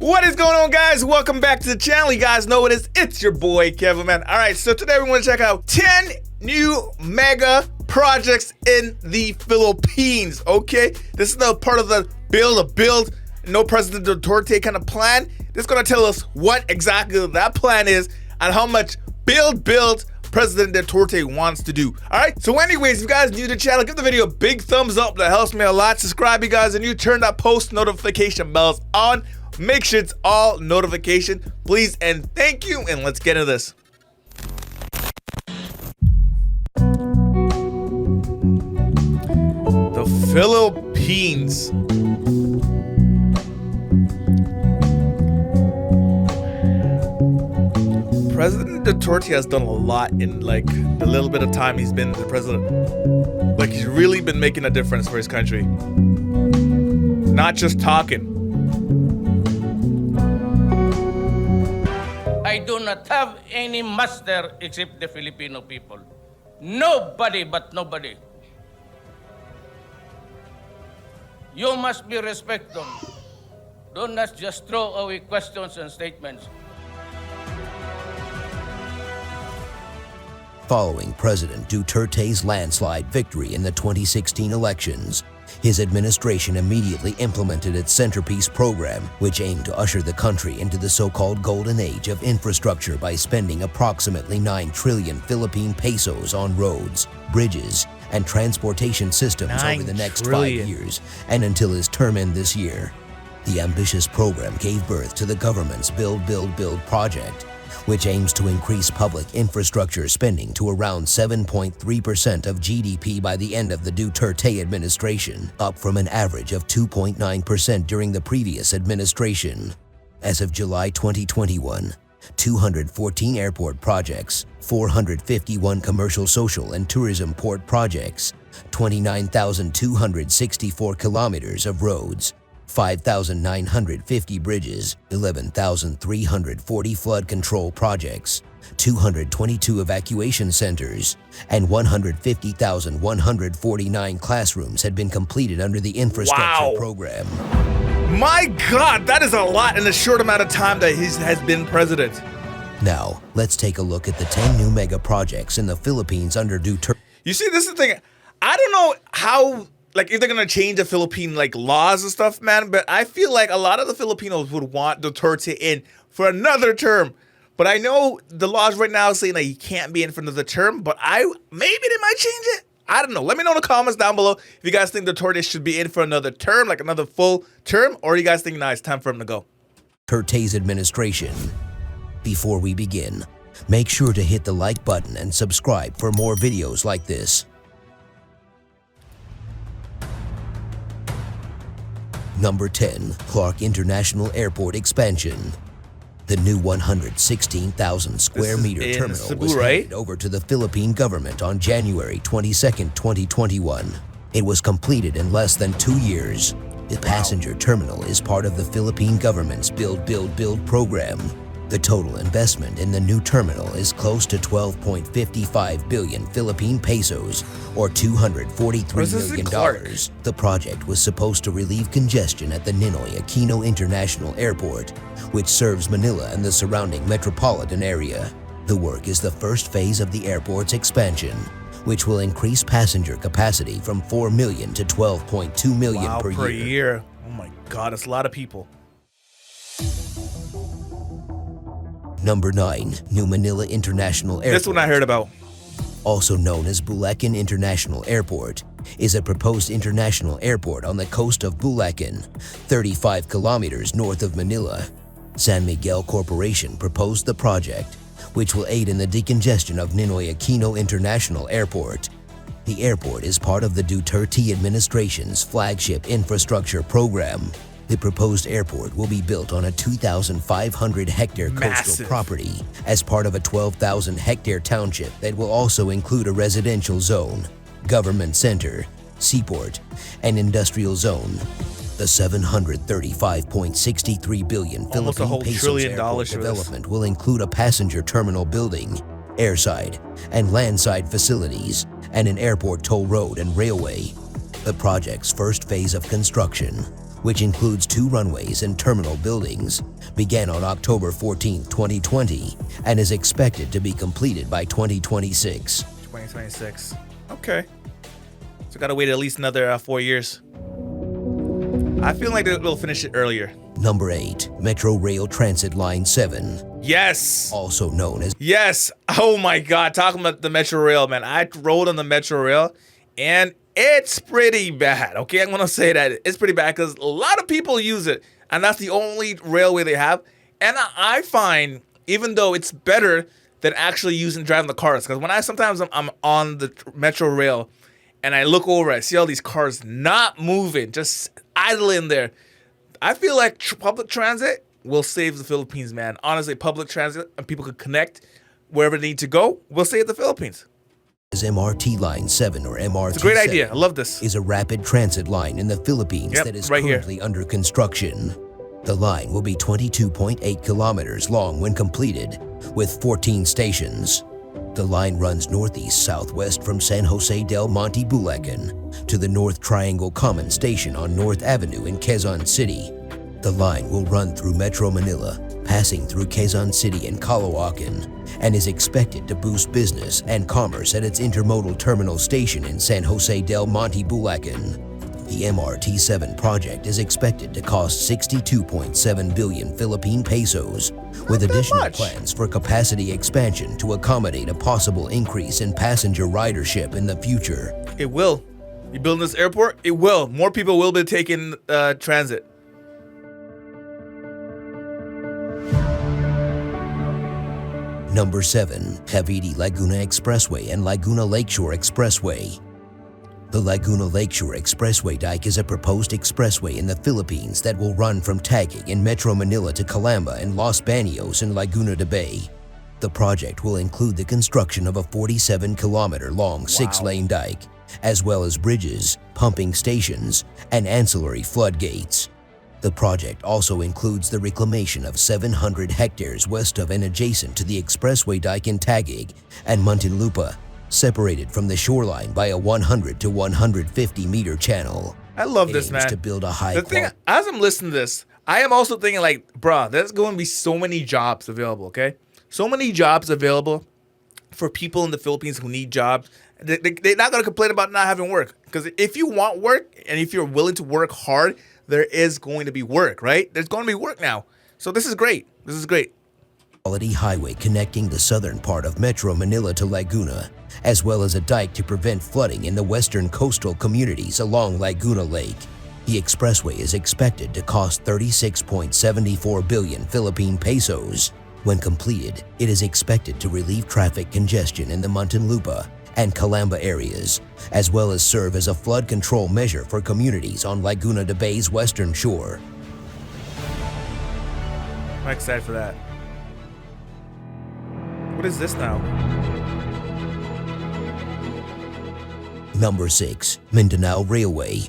What is going on, guys? Welcome back to the channel. You guys know what it is. It's your boy, Kevo, man. All right, so today we want to check out 10 new mega projects in the Philippines, okay? This is the part of the build, no President Duterte kind of plan. This is going to tell us what exactly that plan is and how much build President Duterte wants to do. All right, so anyways, if you guys are new to the channel, give the video a big thumbs up. That helps me a lot. Subscribe, you guys, and you turn that post notification bells on. Make sure it's all notification, please, and thank you, and let's get into this. The Philippines. President Duterte has done a lot in like the little bit of time he's been the president. Like, he's really been making a difference for his country. Not just talking. I do not have any master except the Filipino people. Nobody but nobody. You must be respect them. Do not just throw away questions and statements. Following President Duterte's landslide victory in the 2016 elections, his administration immediately implemented its centerpiece program, which aimed to usher the country into the so-called golden age of infrastructure by spending approximately 9 trillion Philippine pesos on roads, bridges, and transportation systems over the next 5 years and until his term end this year. The ambitious program gave birth to the government's Build project, which aims to increase public infrastructure spending to around 7.3% of GDP by the end of the Duterte administration, up from an average of 2.9% during the previous administration. As of July 2021, 214 airport projects, 451 commercial, social, and tourism port projects, 29,264 kilometers of roads, 5,950 bridges, 11,340 flood control projects, 222 evacuation centers, and 150,149 classrooms had been completed under the infrastructure program. My God, that is a lot in a short amount of time that he has been president. Now, let's take a look at the 10 new mega projects in the Philippines under Duterte. You see, this is the thing. I don't know how, like, if they're gonna change the Philippine like laws and stuff, man, but I feel like a lot of the Filipinos would want Duterte in for another term. But I know the laws right now saying that he can't be in for another term, but maybe they might change it. I don't know. Let me know in the comments down below if you guys think Duterte should be in for another term, like another full term, or you guys think, nah, it's time for him to go. Duterte's administration. Before we begin, make sure to hit the like button and subscribe for more videos like this. Number 10, Clark International Airport expansion. The new 116,000 square meter terminal Cebu, was handed over to the Philippine government on January 22, 2021. It was completed in less than 2 years. The passenger terminal is part of the Philippine government's Build program. The total investment in the new terminal is close to 12.55 billion Philippine pesos, or $243 million. The project was supposed to relieve congestion at the Ninoy Aquino International Airport, which serves Manila and the surrounding metropolitan area. The work is the first phase of the airport's expansion, which will increase passenger capacity from 4 million to 12.2 million per year. Oh my God, that's a lot of people. Number 9, New Manila International Airport. This one I heard about. Also known as Bulacan International Airport, is a proposed international airport on the coast of Bulacan, 35 kilometers north of Manila. San Miguel Corporation proposed the project, which will aid in the decongestion of Ninoy Aquino International Airport. The airport is part of the Duterte administration's flagship infrastructure program. The proposed airport will be built on a 2,500-hectare coastal property as part of a 12,000-hectare township that will also include a residential zone, government center, seaport, and industrial zone. The 735.63 billion Philippine pesos airport development will include a passenger terminal building, airside and landside facilities, and an airport toll road and railway. The project's first phase of construction which includes 2 runways and terminal buildings, began on October 14, 2020, and is expected to be completed by 2026. 2026. Okay. So gotta wait at least another 4 years. I feel like they'll finish it earlier. Number 8. Metro Rail Transit Line 7. Yes. Also known as... Yes. Oh my God. Talking about the Metro Rail, man. I rode on the Metro Rail and it's pretty bad. Okay, I'm gonna say that. It's pretty bad because a lot of people use it. And that's the only railway they have. And I find, even though it's better than actually driving the cars, because when sometimes I'm on the Metro Rail and I look over, I see all these cars not moving, just idling there. I feel like public transit will save the Philippines, man. Honestly, public transit and people could connect wherever they need to go will save the Philippines. MRT Line 7 or MRT It's a great idea. I love this. Is a rapid transit line in the Philippines that is right currently under construction. The line will be 22.8 kilometers long when completed, with 14 stations. The line runs northeast-southwest from San Jose del Monte, Bulacan, to the North Triangle Common Station on North Avenue in Quezon City. The line will run through Metro Manila, passing through Quezon City and Caloocan, and is expected to boost business and commerce at its intermodal terminal station in San Jose del Monte, Bulacan. The MRT-7 project is expected to cost 62.7 billion Philippine pesos, with additional plans for capacity expansion to accommodate a possible increase in passenger ridership in the future. It will. You building this airport? It will. More people will be taking transit. Number 7. Cavite-Laguna Expressway and Laguna Lakeshore Expressway. The Laguna Lakeshore Expressway dike is a proposed expressway in the Philippines that will run from Taguig in Metro Manila to Calamba and Los Baños in Laguna de Bay. The project will include the construction of a 47-kilometer-long 6-lane dike, as well as bridges, pumping stations, and ancillary floodgates. The project also includes the reclamation of 700 hectares west of and adjacent to the expressway dike in Taguig and Muntinlupa, separated from the shoreline by a 100 to 150 meter channel. I love this, man. To build a high the thing, as I'm listening to this, I am also thinking like, bruh, there's going to be so many jobs available, okay? So many jobs available for people in the Philippines who need jobs. They're not going to complain about not having work. Because if you want work and if you're willing to work hard, there is going to be work, right? There's going to be work now. So this is great. This is great. Quality highway connecting the southern part of Metro Manila to Laguna, as well as a dike to prevent flooding in the western coastal communities along Laguna Lake. The expressway is expected to cost 36.74 billion Philippine pesos. When completed, it is expected to relieve traffic congestion in the Muntinlupa and Calamba areas, as well as serve as a flood control measure for communities on Laguna de Bay's western shore. I'm excited for that. What is this now? Number 6. Mindanao Railway.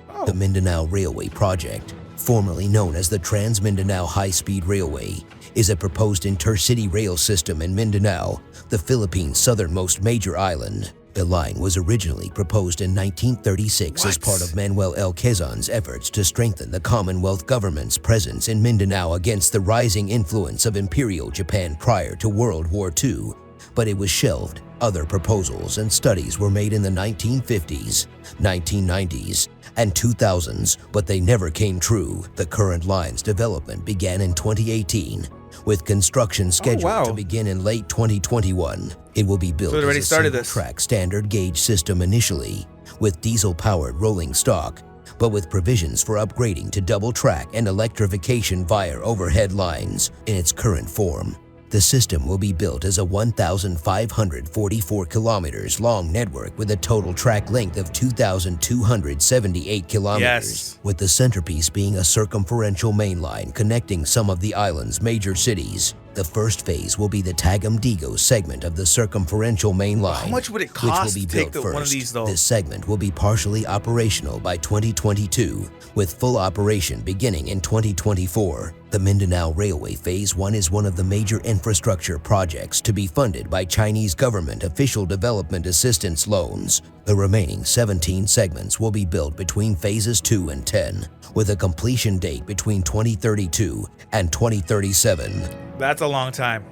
Oh. The Mindanao Railway project, formerly known as the Trans-Mindanao High-Speed Railway, is a proposed intercity rail system in Mindanao, the Philippines' southernmost major island. The line was originally proposed in 1936 as part of Manuel L. Quezon's efforts to strengthen the Commonwealth government's presence in Mindanao against the rising influence of Imperial Japan prior to World War II, but it was shelved. Other proposals and studies were made in the 1950s, 1990s, and 2000s, but they never came true. The current line's development began in 2018, with construction scheduled to begin in late 2021. It will be built as a single-track standard gauge system initially, with diesel-powered rolling stock, but with provisions for upgrading to double-track and electrification via overhead lines. In its current form, the system will be built as a 1,544 kilometers long network with a total track length of 2,278 kilometers, with the centerpiece being a circumferential main line connecting some of the island's major cities. The first phase will be the Tagamdigo segment of the circumferential main line. How much would it which will cost be to take built one of first. these, though? This segment will be partially operational by 2022, with full operation beginning in 2024. The Mindanao Railway Phase 1 is one of the major infrastructure projects to be funded by Chinese government official development assistance loans. The remaining 17 segments will be built between phases 2 and 10, with a completion date between 2032 and 2037. That's a long time.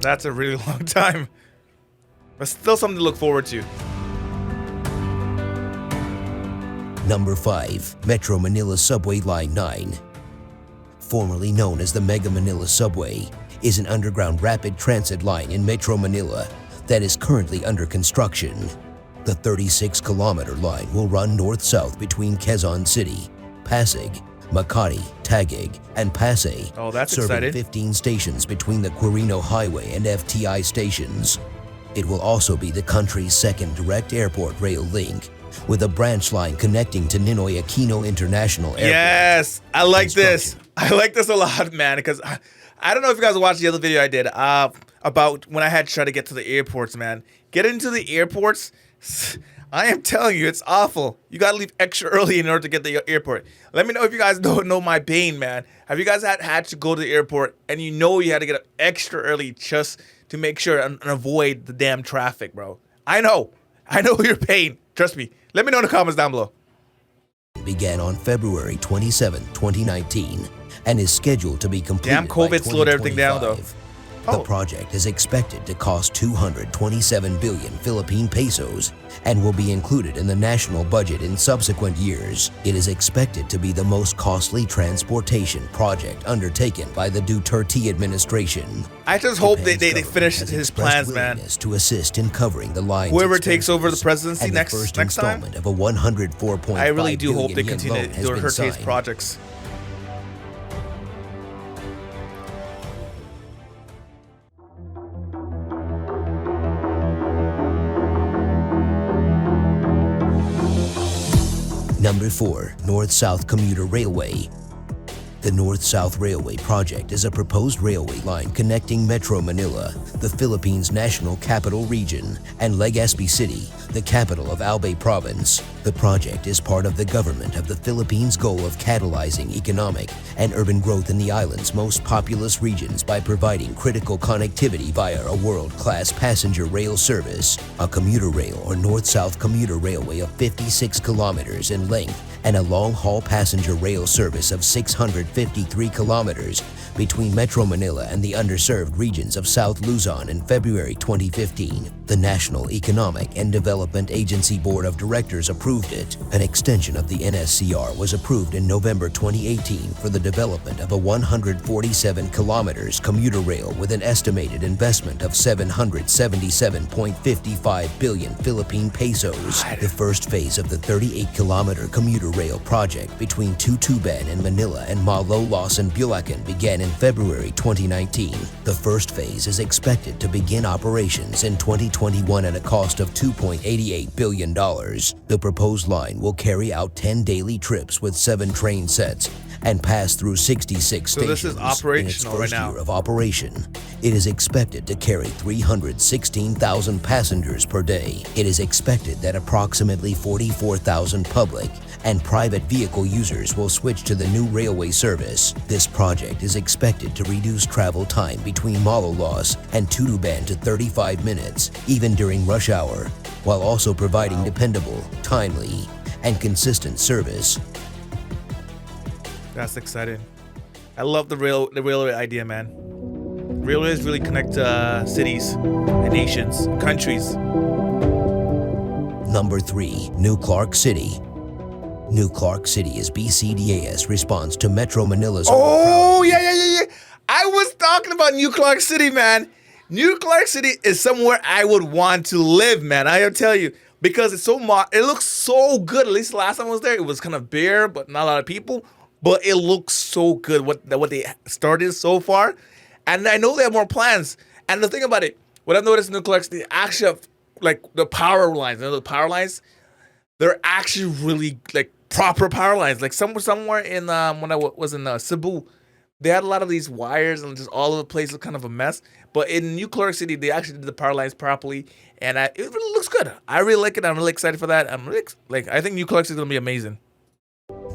That's a really long time. But still something to look forward to. Number 5. Metro Manila Subway Line 9. Formerly known as the Mega Manila Subway, is an underground rapid transit line in Metro Manila that is currently under construction. The 36-kilometer line will run north-south between Quezon City, Pasig, Makati, Taguig, and Pasay, Oh, that's serving exciting. 15 stations between the Quirino Highway and FTI stations. It will also be the country's second direct airport rail link, with a branch line connecting to Ninoy Aquino International Airport. Yes, I like this. Construction. I like this a lot, man, because I don't know if you guys watched the other video I did about when I had to try to get to the airports, man. Getting into the airports, I am telling you, it's awful. You got to leave extra early in order to get to the airport. Let me know if you guys don't know my pain, man. Have you guys had to go to the airport and you know you had to get up extra early just to make sure and avoid the damn traffic, bro? I know your pain. Trust me. Let me know in the comments down below. Began on February 27, 2019, and is scheduled to be completed Damn, COVID by slowed everything down, though. 2025. Oh. The project is expected to cost 227 billion Philippine pesos and will be included in the national budget in subsequent years. It is expected to be the most costly transportation project undertaken by the Duterte administration. I just hope they Japan's government finish has his expressed plans, man. willingness to assist in covering the line's Whoever takes over the expenses, presidency and next the first time, installment of a 104.5 I really do hope they billion yen continue loan has been Duterte's signed. projects. Number 4. North-South Commuter Railway. The North-South Railway project is a proposed railway line connecting Metro Manila, the Philippines' national capital region, and Legazpi City, the capital of Albay Province. The project is part of the government of the Philippines' goal of catalyzing economic and urban growth in the island's most populous regions by providing critical connectivity via a world-class passenger rail service. A commuter rail or North-South commuter railway of 56 kilometers in length and a long-haul passenger rail service of 653 kilometers between Metro Manila and the underserved regions of South Luzon in February 2015. The National Economic and Development Agency Board of Directors approved it. An extension of the NSCR was approved in November 2018 for the development of a 147 kilometers commuter rail with an estimated investment of 777.55 billion Philippine pesos. The first phase of the 38-kilometer commuter rail project between Tutuban and Manila and Malolos and Bulacan began in February 2019. The first phase is expected to begin operations in 2021 at a cost of $2.88 billion. The proposed line will carry out 10 daily trips with 7 train sets and pass through 66 So stations. this is operational in its right first now. year of operation. It is expected to carry 316,000 passengers per day. It is expected that approximately 44,000 public and private vehicle users will switch to the new railway service. This project is expected to reduce travel time between Malolos and Tutuban to 35 minutes, even during rush hour, while also providing dependable, timely, and consistent service. That's exciting. I love the railway idea, man. Railways really connect cities and nations, countries. Number 3. New Clark City. New Clark City is BCDA's response to Metro Manila's Oh, yeah. I was talking about New Clark City, man. New Clark City is somewhere I would want to live, man. I tell you, because it's so it looks so good. At least the last time I was there, it was kind of bare, but not a lot of people. But it looks so good what they started so far, and I know they have more plans. And the thing about it, what I've noticed in New Clark City, actually have like the power lines. You know, the power lines, they're actually really like proper power lines. Like somewhere in when I was in Cebu, they had a lot of these wires and just all over the place. It was kind of a mess. But in New Clark City, they actually did the power lines properly, and it really looks good. I really like it. I'm really excited for that. I'm really I think New Clark City is gonna be amazing.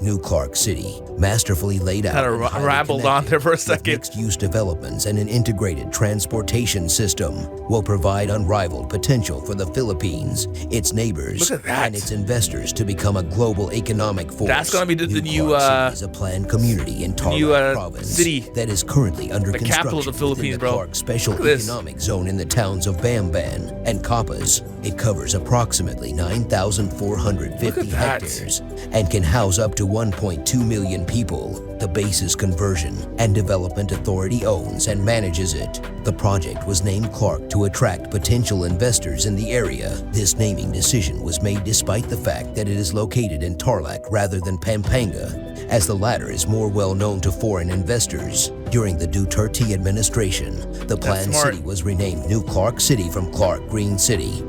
New Clark City, masterfully laid out, Kind of rambled on there for a second. Mixed-use developments and an integrated transportation system will provide unrivaled potential for the Philippines, its neighbors, Look at that. and its investors to become a global economic force. That's gonna be the new Clark City is a planned community in Tarlac Province city, that is currently under the construction capital of the Philippines, within the bro. Clark Special Look at this. Economic Zone in the towns of Bamban and Capas. It covers approximately 9,450 Look at that. hectares and can house up to 1.2 million people. The Bases Conversion and Development Authority owns and manages it. The project was named Clark to attract potential investors in the area. This naming decision was made despite the fact that it is located in Tarlac rather than Pampanga, as the latter is more well known to foreign investors. During the Duterte administration, the planned smart. city was renamed New Clark City from Clark Green City.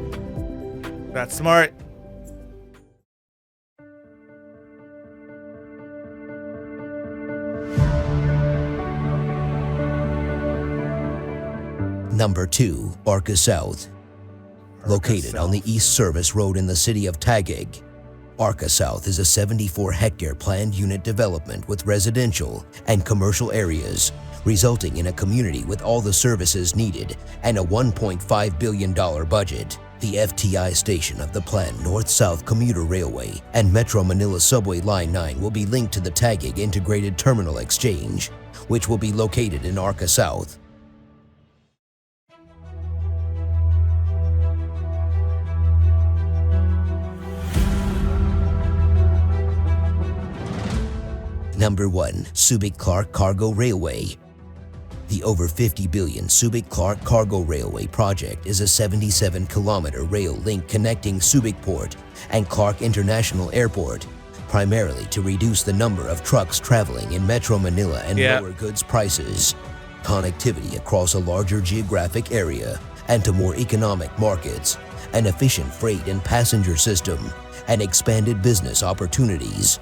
That's smart. Number 2, Arca South. Located on the East Service Road in the city of Taguig, Arca South is a 74-hectare planned unit development with residential and commercial areas, resulting in a community with all the services needed and a $1.5 billion budget. The FTI station of the planned North-South Commuter Railway and Metro Manila Subway Line 9 will be linked to the Taguig Integrated Terminal Exchange, which will be located in Arca South. Number 1, Subic-Clark Cargo Railway. The over 50 billion Subic-Clark Cargo Railway project is a 77-kilometer rail link connecting Subic Port and Clark International Airport, primarily to reduce the number of trucks traveling in Metro Manila and lower goods prices, connectivity across a larger geographic area and to more economic markets, an efficient freight and passenger system, and expanded business opportunities.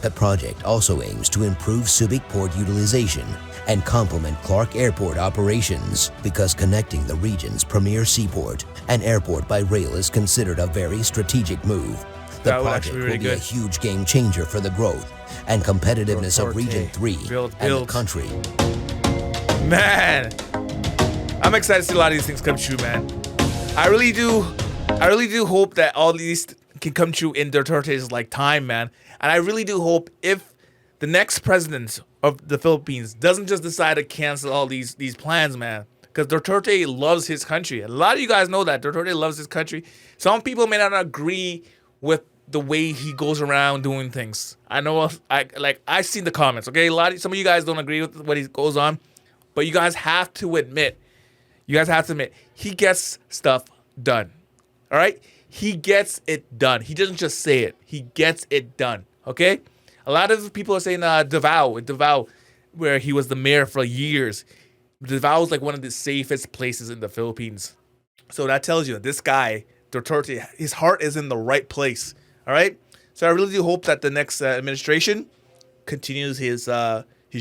The project also aims to improve Subic Port utilization and complement Clark Airport operations because connecting the region's premier seaport and airport by rail is considered a very strategic move. The project will be a huge game changer for the growth and competitiveness of Region 3 and the country. Man, I'm excited to see a lot of these things come true, man. I really do hope that all these can come true in Duterte's time, man. And I really do hope if the next president of the Philippines doesn't just decide to cancel all these plans, man. Because Duterte loves his country. A lot of you guys know that Duterte loves his country. Some people may not agree with the way he goes around doing things. I know, I seen the comments. Okay, some of you guys don't agree with what he goes on, but you guys have to admit, he gets stuff done. All right, he gets it done. He doesn't just say it. He gets it done. Okay, a lot of people are saying Davao, where he was the mayor for years. Davao is one of the safest places in the Philippines. So that tells you this guy, Duterte, his heart is in the right place. All right. So I really do hope that the next administration continues his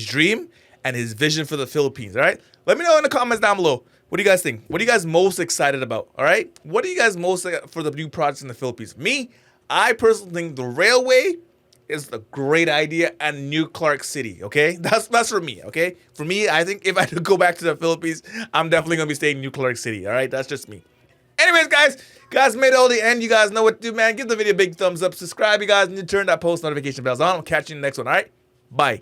dream and his vision for the Philippines. All right. Let me know in the comments down below. What do you guys think? What are you guys most excited about? All right. What are you guys most for the new projects in the Philippines? Me, I personally think the railway is a great idea, and New Clark City, okay? That's for me, okay? For me, I think if I could go back to the Philippines, I'm definitely going to be staying in New Clark City, all right? That's just me. Anyways, guys made it all the end. You guys know what to do, man. Give the video a big thumbs up. Subscribe, you guys, and turn that post notification bells on. I'll catch you in the next one, all right? Bye.